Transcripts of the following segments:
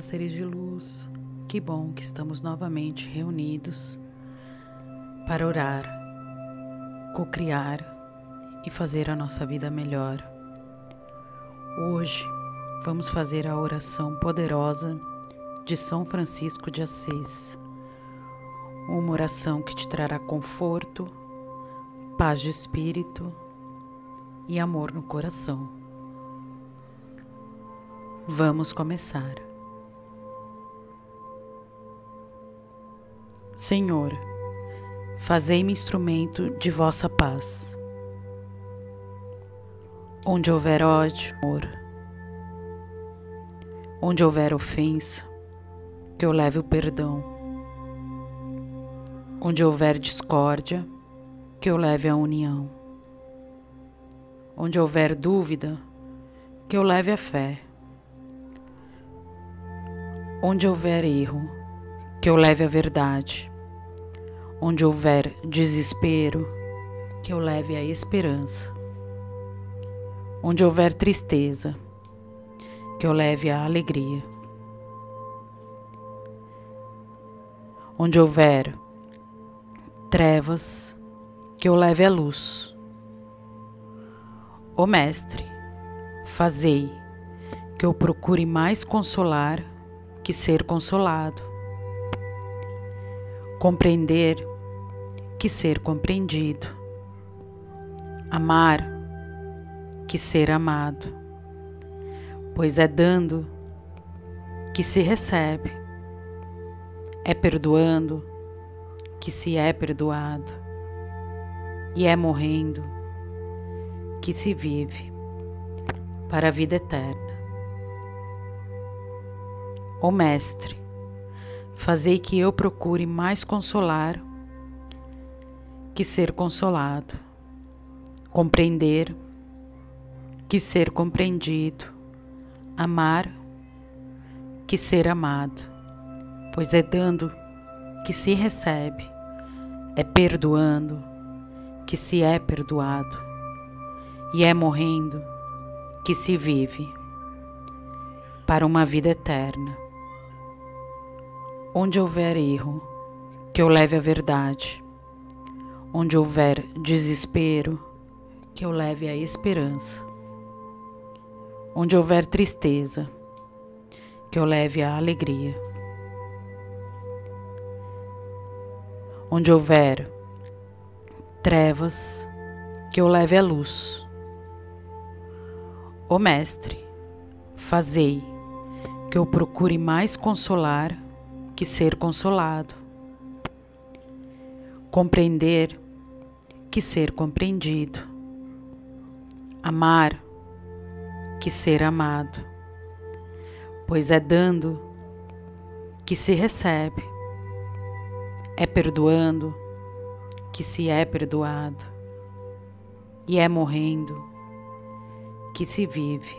seres de luz, que bom que estamos novamente reunidos para orar, cocriar e fazer a nossa vida melhor. Hoje vamos fazer a oração poderosa de São Francisco de Assis, uma oração que te trará conforto, paz de espírito e amor no coração. Vamos começar. Senhor, fazei-me instrumento de vossa paz. Onde houver ódio, amor. Onde houver ofensa, que eu leve o perdão. Onde houver discórdia, que eu leve a união. Onde houver dúvida, que eu leve a fé. Onde houver erro, que eu leve a verdade. Onde houver desespero, que eu leve a esperança. Onde houver tristeza, que eu leve a alegria. Onde houver trevas, que eu leve a luz. Ó Mestre, fazei que eu procure mais consolar que ser consolado, compreender que ser compreendido, amar que ser amado, pois é dando que se recebe, é perdoando que se é perdoado, e é morrendo que se vive para a vida eterna. Ó Mestre, fazei que eu procure mais consolar que ser consolado, compreender que ser compreendido, amar que ser amado, pois é dando que se recebe, é perdoando que se é perdoado, e é morrendo que se vive para uma vida eterna. Onde houver erro, que eu leve a verdade. Onde houver desespero, que eu leve a esperança. Onde houver tristeza, que eu leve a alegria. Onde houver trevas, que eu leve a luz. Ó Mestre, fazei que eu procure mais consolar que ser consolado, compreender que ser compreendido, amar que ser amado, pois é dando que se recebe, é perdoando que se é perdoado, e é morrendo que se vive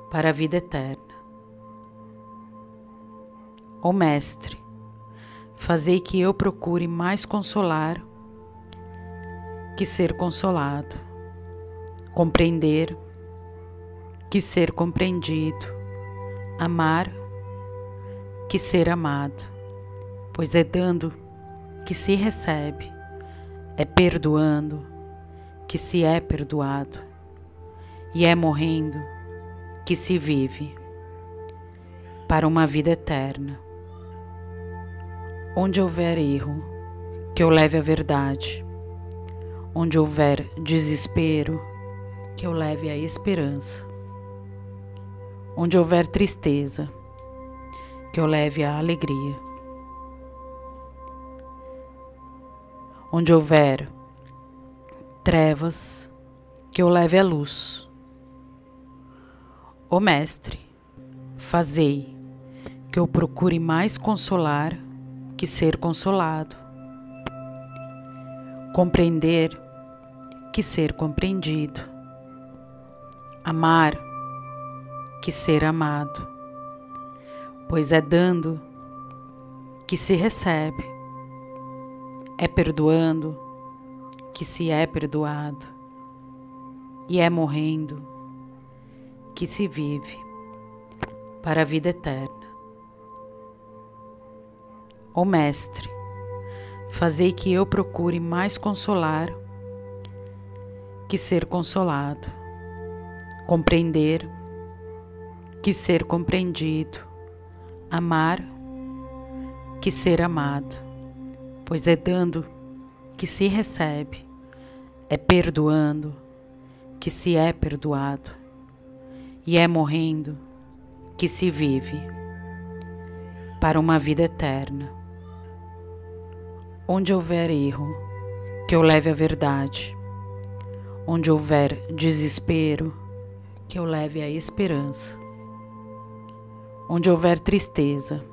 para a vida eterna. Ó Mestre, fazei que eu procure mais consolar que ser consolado, compreender que ser compreendido, amar que ser amado, pois é dando que se recebe, é perdoando que se é perdoado, e é morrendo que se vive para uma vida eterna. Onde houver erro, que eu leve a verdade. Onde houver desespero, que eu leve a esperança. Onde houver tristeza, que eu leve a alegria. Onde houver trevas, que eu leve a luz. Ó Mestre, fazei que eu procure mais consolar que ser consolado, compreender que ser compreendido, amar que ser amado, pois é dando que se recebe, é perdoando que se é perdoado, e é morrendo que se vive para a vida eterna. Ó Mestre, fazei que eu procure mais consolar que ser consolado, compreender que ser compreendido, amar que ser amado, pois é dando que se recebe, é perdoando que se é perdoado, e é morrendo que se vive para uma vida eterna. Onde houver erro, que eu leve a verdade. Onde houver desespero, que eu leve a esperança. Onde houver tristeza,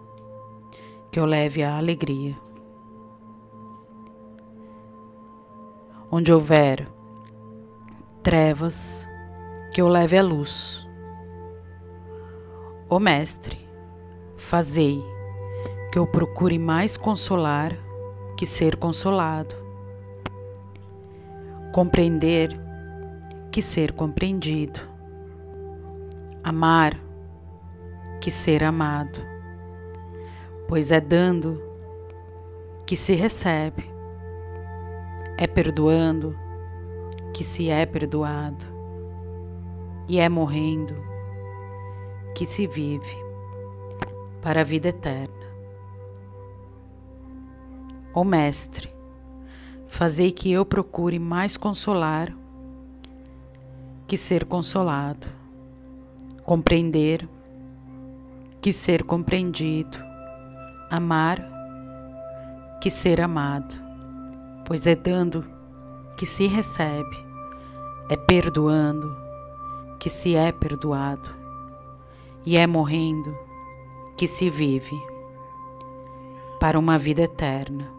que eu leve a alegria. Onde houver trevas, que eu leve a luz. Ó Mestre, fazei que eu procure mais consolar que ser consolado, compreender que ser compreendido, amar que ser amado, pois é dando que se recebe, é perdoando que se é perdoado, e é morrendo que se vive para a vida eterna. Ó Mestre, fazei que eu procure mais consolar que ser consolado, compreender que ser compreendido, amar que ser amado, pois é dando que se recebe, é perdoando que se é perdoado, e é morrendo que se vive para uma vida eterna.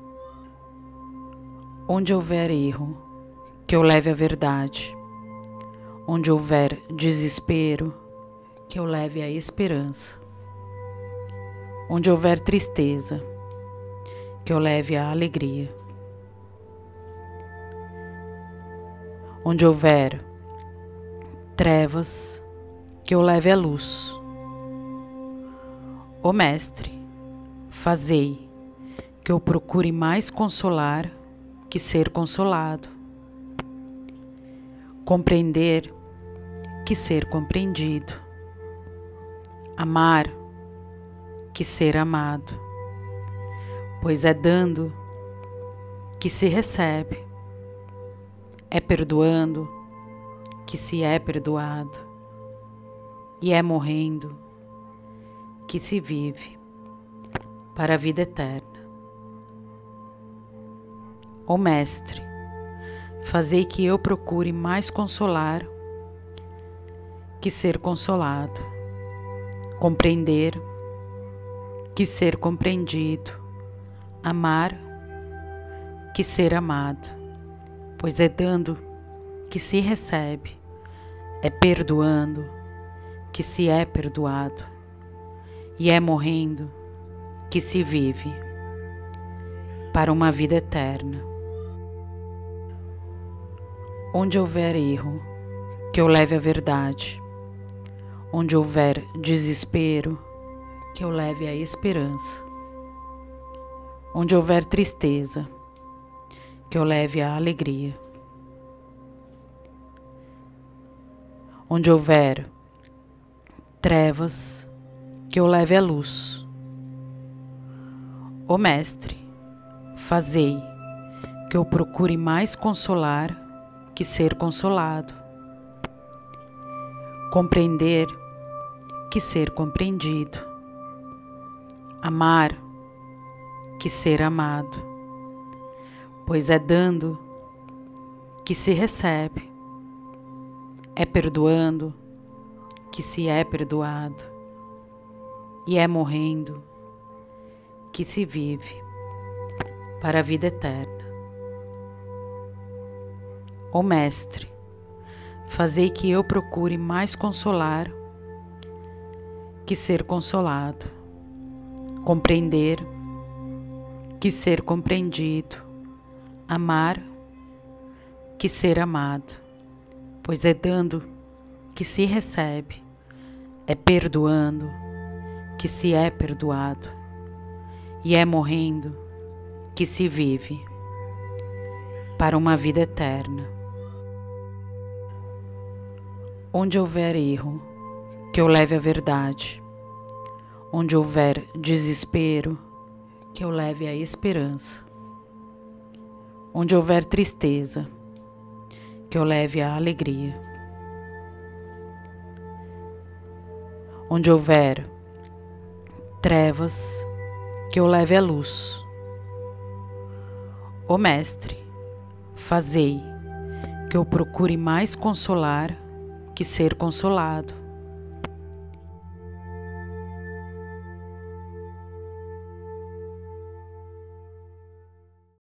Onde houver erro, que eu leve a verdade. Onde houver desespero, que eu leve a esperança. Onde houver tristeza, que eu leve a alegria. Onde houver trevas, que eu leve a luz. Ó Mestre, fazei que eu procure mais consolar que ser consolado, compreender que ser compreendido, amar que ser amado, pois é dando que se recebe, é perdoando que se é perdoado, e é morrendo que se vive para a vida eterna. Ó Mestre, fazei que eu procure mais consolar que ser consolado, compreender que ser compreendido, amar que ser amado, pois é dando que se recebe, é perdoando que se é perdoado, e é morrendo que se vive para uma vida eterna. Onde houver erro, que eu leve a verdade. Onde houver desespero, que eu leve a esperança. Onde houver tristeza, que eu leve a alegria. Onde houver trevas, que eu leve a luz. Ó Mestre, fazei que eu procure mais consolar que ser consolado, compreender que ser compreendido, amar que ser amado, pois é dando que se recebe, é perdoando que se é perdoado, e é morrendo que se vive para a vida eterna. Ó Mestre, fazei que eu procure mais consolar que ser consolado, compreender que ser compreendido, amar que ser amado, pois é dando que se recebe, é perdoando que se é perdoado, e é morrendo que se vive para uma vida eterna. Onde houver erro, que eu leve a verdade. Onde houver desespero, que eu leve a esperança. Onde houver tristeza, que eu leve a alegria. Onde houver trevas, que eu leve a luz. Ó Mestre, fazei que eu procure mais consolar que ser consolado.